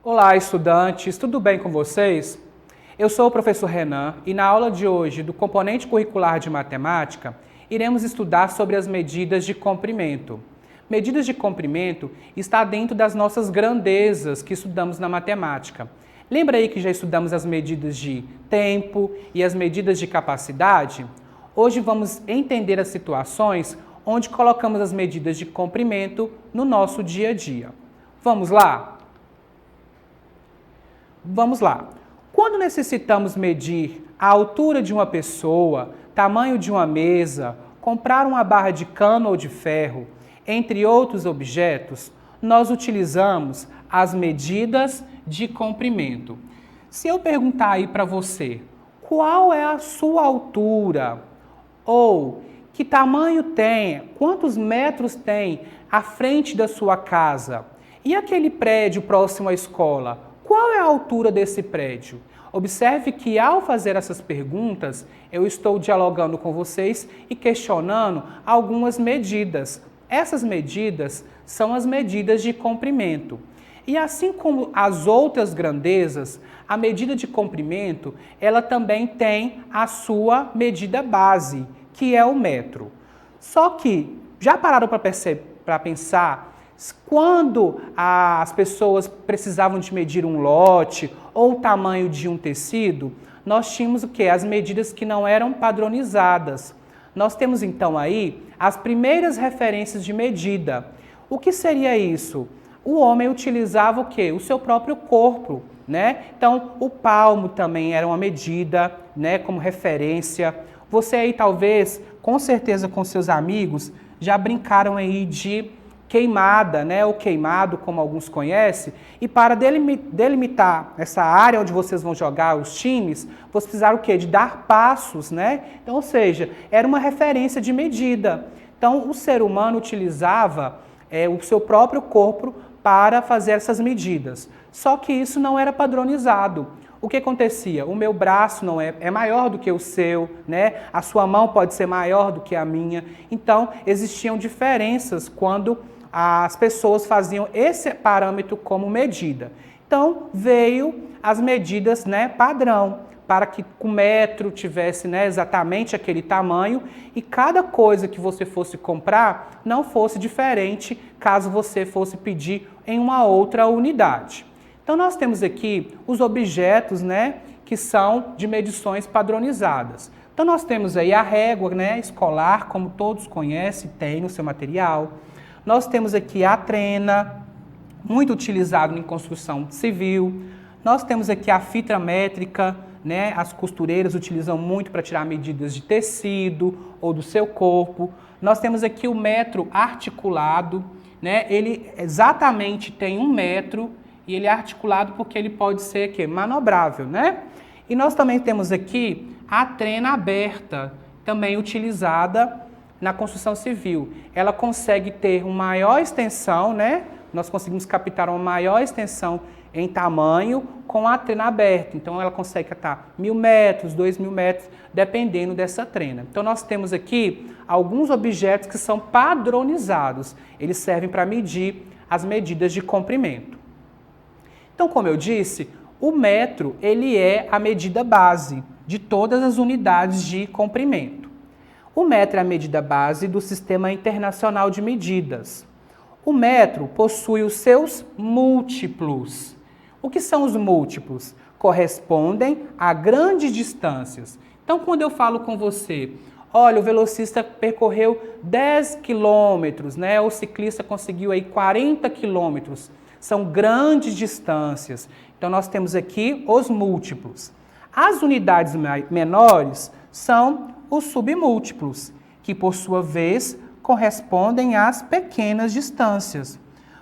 Olá, estudantes, tudo bem com vocês? Eu sou o professor Renan e na aula de hoje do componente curricular de matemática, iremos estudar sobre as medidas de comprimento. Medidas de comprimento está dentro das nossas grandezas que estudamos na matemática. Lembra aí que já estudamos as medidas de tempo e as medidas de capacidade? Hoje vamos entender as situações onde colocamos as medidas de comprimento no nosso dia a dia. Vamos lá? Vamos lá. Quando necessitamos medir a altura de uma pessoa, tamanho de uma mesa, comprar uma barra de cano ou de ferro, entre outros objetos, nós utilizamos as medidas de comprimento. Se eu perguntar aí para você, qual é a sua altura? Ou que tamanho tem, quantos metros tem à frente da sua casa? E aquele prédio próximo à escola? Qual é a altura desse prédio? Observe que ao fazer essas perguntas, eu estou dialogando com vocês e questionando algumas medidas. Essas medidas são as medidas de comprimento. E assim como as outras grandezas, a medida de comprimento, ela também tem a sua medida base, que é o metro. Só que, já pararam para pensar quando as pessoas precisavam de medir um lote ou o tamanho de um tecido, nós tínhamos o quê? As medidas que não eram padronizadas. Nós temos então aí as primeiras referências de medida. O que seria isso? O homem utilizava o quê? O seu próprio corpo, né? Então, o palmo também era uma medida, né, como referência. Você aí talvez, com certeza com seus amigos, já brincaram aí de queimada, né, ou queimado, como alguns conhecem, e para delimitar essa área onde vocês vão jogar os times, vocês precisaram o quê? De dar passos, né? Então, ou seja, era uma referência de medida. Então, o ser humano utilizava o seu próprio corpo para fazer essas medidas. Só que isso não era padronizado. O que acontecia? O meu braço não é maior do que o seu, né? A sua mão pode ser maior do que a minha. Então, existiam diferenças quando as pessoas faziam esse parâmetro como medida. Então, veio as medidas, né, padrão, para que o metro tivesse, né, exatamente aquele tamanho e cada coisa que você fosse comprar não fosse diferente caso você fosse pedir em uma outra unidade. Então, nós temos aqui os objetos, né, que são de medições padronizadas. Então, nós temos aí a régua, né, escolar, como todos conhecem, tem no seu material. Nós temos aqui a trena, muito utilizado em construção civil. Nós temos aqui a fita métrica, né? As costureiras utilizam muito para tirar medidas de tecido ou do seu corpo. Nós temos aqui o metro articulado, né? Ele exatamente tem 1 metro e ele é articulado porque ele pode ser manobrável, né? E nós também temos aqui a trena aberta, também utilizada na construção civil. Ela consegue ter uma maior extensão, né? Nós conseguimos captar uma maior extensão em tamanho com a trena aberta. Então, ela consegue captar 1.000 metros, 2.000 metros, dependendo dessa trena. Então, nós temos aqui alguns objetos que são padronizados. Eles servem para medir as medidas de comprimento. Então, como eu disse, o metro ele é a medida base de todas as unidades de comprimento. O metro é a medida base do Sistema Internacional de Medidas. O metro possui os seus múltiplos. O que são os múltiplos? Correspondem a grandes distâncias. Então, quando eu falo com você, olha, o velocista percorreu 10 quilômetros, né? O ciclista conseguiu aí 40 quilômetros. São grandes distâncias. Então, nós temos aqui os múltiplos. As unidades menores são os submúltiplos, que por sua vez correspondem às pequenas distâncias.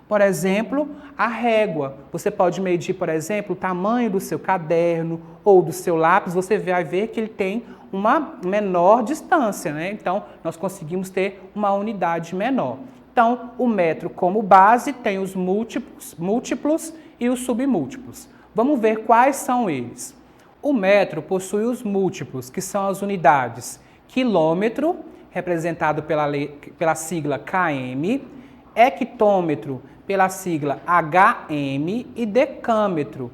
Por exemplo, a régua. Você pode medir, por exemplo, o tamanho do seu caderno ou do seu lápis, você vai ver que ele tem uma menor distância, né? Então, nós conseguimos ter uma unidade menor. Então, o metro como base tem os múltiplos e os submúltiplos. Vamos ver quais são eles. O metro possui os múltiplos, que são as unidades quilômetro, representado pela sigla km, hectômetro pela sigla HM e decâmetro,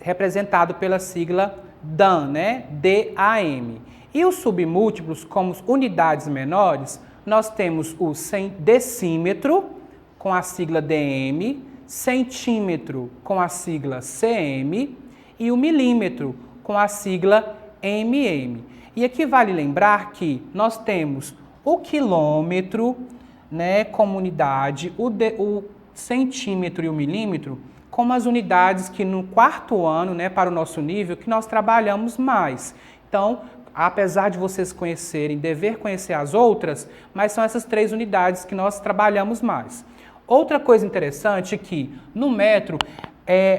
representado pela sigla DAM, né? DAM. E os submúltiplos, como unidades menores, nós temos o decímetro, com a sigla DM, centímetro, com a sigla CM, e o milímetro, com a sigla MM. E aqui vale lembrar que nós temos o quilômetro, né, como unidade, o centímetro e o milímetro como as unidades que no quarto ano, né, para o nosso nível, que nós trabalhamos mais. Então, apesar de vocês conhecerem, dever conhecer as outras, mas são essas 3 unidades que nós trabalhamos mais. Outra coisa interessante é que no metro,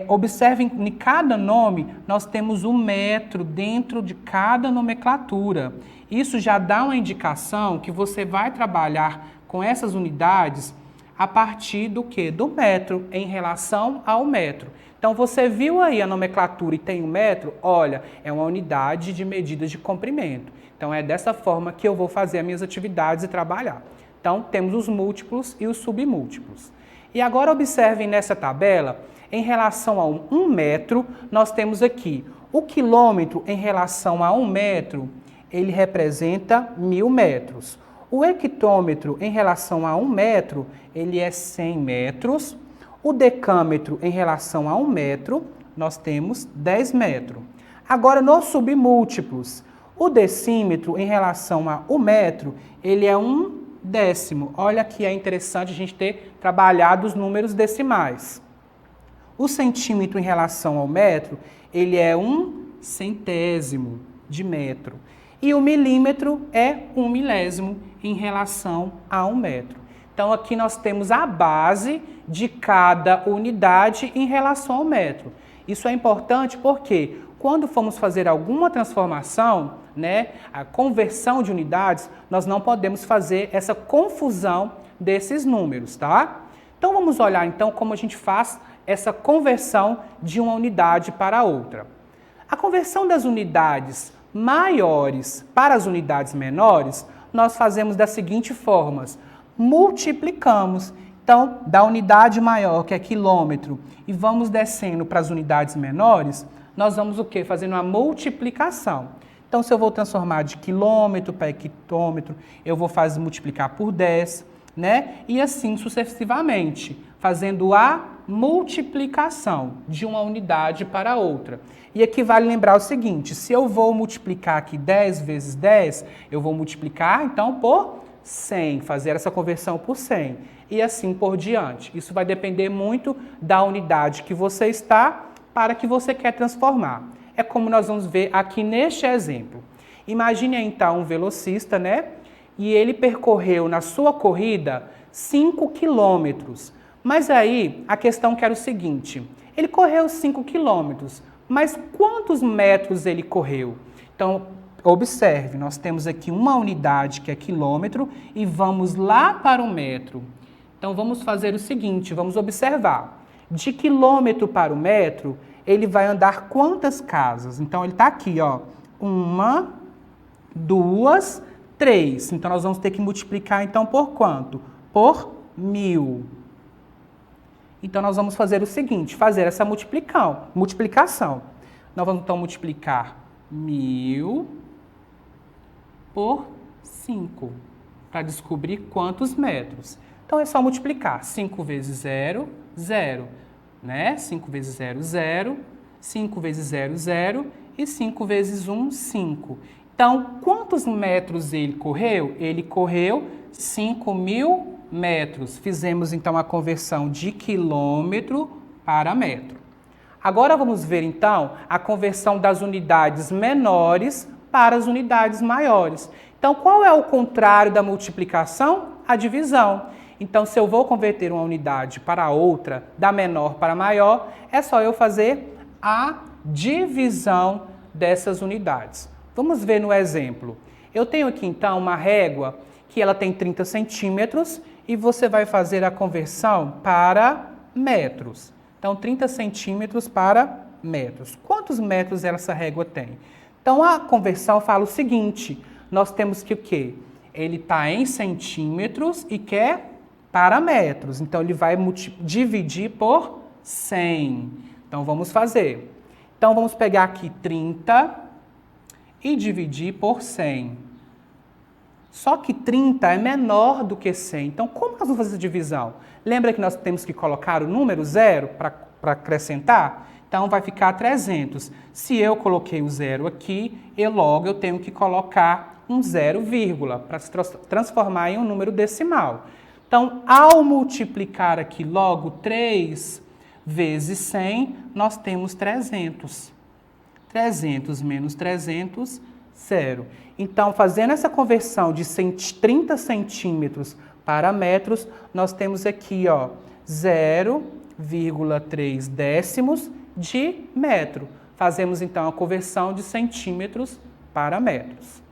observem em cada nome nós temos um metro dentro de cada nomenclatura. Isso já dá uma indicação que você vai trabalhar com essas unidades a partir do quê? Do metro, em relação ao metro. Então, você viu aí a nomenclatura e tem um metro? Olha, é uma unidade de medida de comprimento. Então, é dessa forma que eu vou fazer as minhas atividades e trabalhar. Então, temos os múltiplos e os submúltiplos. E agora, observem nessa tabela, em relação a 1 metro, nós temos aqui o quilômetro em relação a 1 metro, ele representa 1000 metros. O hectômetro em relação a 1 metro, ele é 100 metros. O decâmetro em relação a 1 metro, nós temos 10 metros. Agora, nos submúltiplos, o decímetro em relação a 1 metro, ele é 1 décimo. Olha que é interessante a gente ter trabalhado os números decimais. O centímetro em relação ao metro, ele é 1 centésimo de metro. E o milímetro é 1 milésimo em relação a 1 metro. Então, aqui nós temos a base de cada unidade em relação ao metro. Isso é importante porque quando formos fazer alguma transformação, né, a conversão de unidades, nós não podemos fazer essa confusão desses números, tá? Então, vamos olhar então como a gente faz essa conversão de uma unidade para outra. A conversão das unidades maiores para as unidades menores, nós fazemos da seguinte forma: multiplicamos. Então, da unidade maior, que é quilômetro, e vamos descendo para as unidades menores, nós vamos o quê? Fazendo uma multiplicação. Então, se eu vou transformar de quilômetro para hectômetro, eu vou multiplicar por 10, né? E assim sucessivamente, fazendo a multiplicação de uma unidade para outra. E aqui vale lembrar o seguinte: se eu vou multiplicar aqui 10 vezes 10, eu vou multiplicar então por 100, fazer essa conversão por 100 e assim por diante. Isso vai depender muito da unidade que você está para que você quer transformar. É como nós vamos ver aqui neste exemplo. Imagine então um velocista, né? E ele percorreu na sua corrida 5 quilômetros. Mas aí a questão que era o seguinte: ele correu 5 quilômetros, mas quantos metros ele correu? Então, observe, nós temos aqui uma unidade que é quilômetro e vamos lá para o metro. Então, vamos fazer o seguinte, vamos observar. De quilômetro para o metro, ele vai andar quantas casas? Então, ele está aqui, ó. 1, 2, 3. Então, nós vamos ter que multiplicar, então, por quanto? Por 1000. Então, nós vamos fazer o seguinte, fazer essa multiplicação. Nós vamos, então, multiplicar 1000 por 5, para descobrir quantos metros. Então, é só multiplicar. 5 vezes 0, 0. Né? 5 vezes 0, 0. 5 vezes 0, 0. E 5 vezes 1, 5. Então, quantos metros ele correu? Ele correu 5.000 metros. Fizemos, então, a conversão de quilômetro para metro. Agora, vamos ver, então, a conversão das unidades menores para as unidades maiores. Então, qual é o contrário da multiplicação? A divisão. Então, se eu vou converter uma unidade para outra, da menor para maior, é só eu fazer a divisão dessas unidades. Vamos ver no exemplo. Eu tenho aqui, então, uma régua que ela tem 30 centímetros e você vai fazer a conversão para metros. Então, 30 centímetros para metros. Quantos metros essa régua tem? Então, a conversão fala o seguinte: nós temos que o quê? Ele está em centímetros e quer para metros. Então, ele vai dividir por 100. Então, vamos fazer. Então, vamos pegar aqui 30 e dividir por 100. Só que 30 é menor do que 100. Então, como nós vamos fazer essa divisão? Lembra que nós temos que colocar o número 0 para acrescentar? Então, vai ficar 300. Se eu coloquei o 0 aqui, logo eu tenho que colocar um 0, para se transformar em um número decimal. Então, ao multiplicar aqui logo 3 vezes 100, nós temos 300. 300 menos 300, 0. Então, fazendo essa conversão de 30 centímetros para metros, nós temos aqui, ó, 0,3 décimos de metro. Fazemos, então, a conversão de centímetros para metros.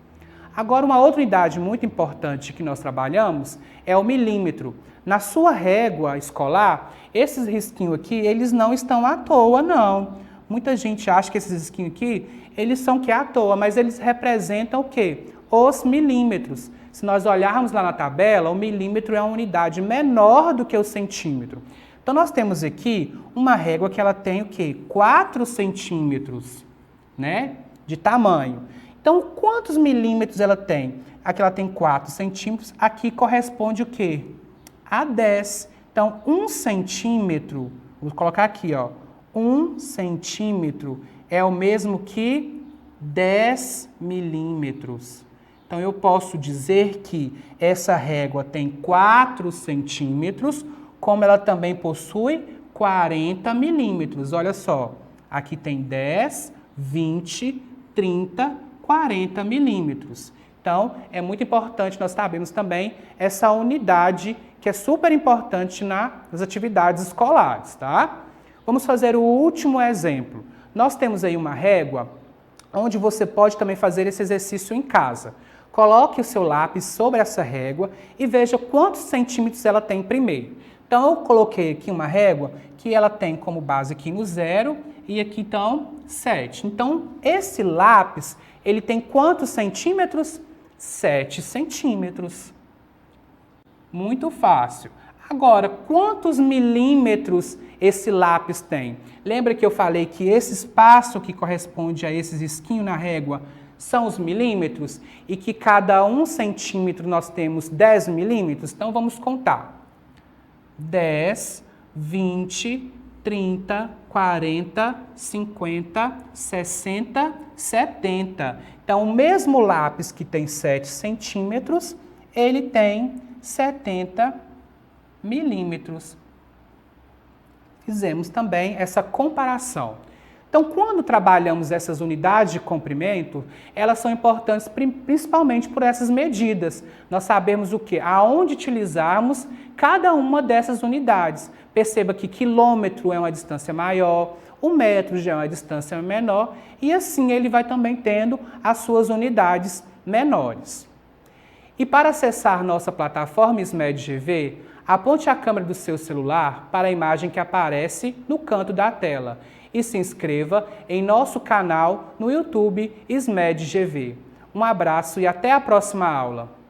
Agora, uma outra unidade muito importante que nós trabalhamos é o milímetro. Na sua régua escolar, esses risquinhos aqui, eles não estão à toa, não. Muita gente acha que esses risquinhos aqui, eles são que à toa, mas eles representam o quê? Os milímetros. Se nós olharmos lá na tabela, o milímetro é uma unidade menor do que o centímetro. Então, nós temos aqui uma régua que ela tem o quê? 4 centímetros, né, de tamanho. Então, quantos milímetros ela tem? Aqui ela tem 4 centímetros, aqui corresponde o quê? A 10. Então, 1 centímetro, vou colocar aqui, ó, 1 centímetro é o mesmo que 10 milímetros. Então, eu posso dizer que essa régua tem 4 centímetros, como ela também possui 40 milímetros. Olha só, aqui tem 10, 20, 30, 40 milímetros. Então, é muito importante nós sabermos também essa unidade que é super importante nas atividades escolares, tá? Vamos fazer o último exemplo. Nós temos aí uma régua onde você pode também fazer esse exercício em casa. Coloque o seu lápis sobre essa régua e veja quantos centímetros ela tem primeiro. Então, eu coloquei aqui uma régua que ela tem como base aqui no 0 e aqui, então, 7. Então, esse lápis, ele tem quantos centímetros? 7 centímetros. Muito fácil. Agora, quantos milímetros esse lápis tem? Lembra que eu falei que esse espaço que corresponde a esse risquinho na régua são os milímetros? E que cada 1 centímetro nós temos 10 milímetros? Então, vamos contar. 10, 20, 30, 40, 50, 60, 70. Então, o mesmo lápis que tem 7 centímetros, ele tem 70 milímetros. Fizemos também essa comparação. Então, quando trabalhamos essas unidades de comprimento, elas são importantes principalmente por essas medidas. Nós sabemos o quê? Aonde utilizarmos cada uma dessas unidades. Perceba que quilômetro é uma distância maior, o metro já é uma distância menor, e assim ele vai também tendo as suas unidades menores. E para acessar nossa plataforma SMED-GV, aponte a câmera do seu celular para a imagem que aparece no canto da tela e se inscreva em nosso canal no YouTube SMED-GV. Um abraço e até a próxima aula!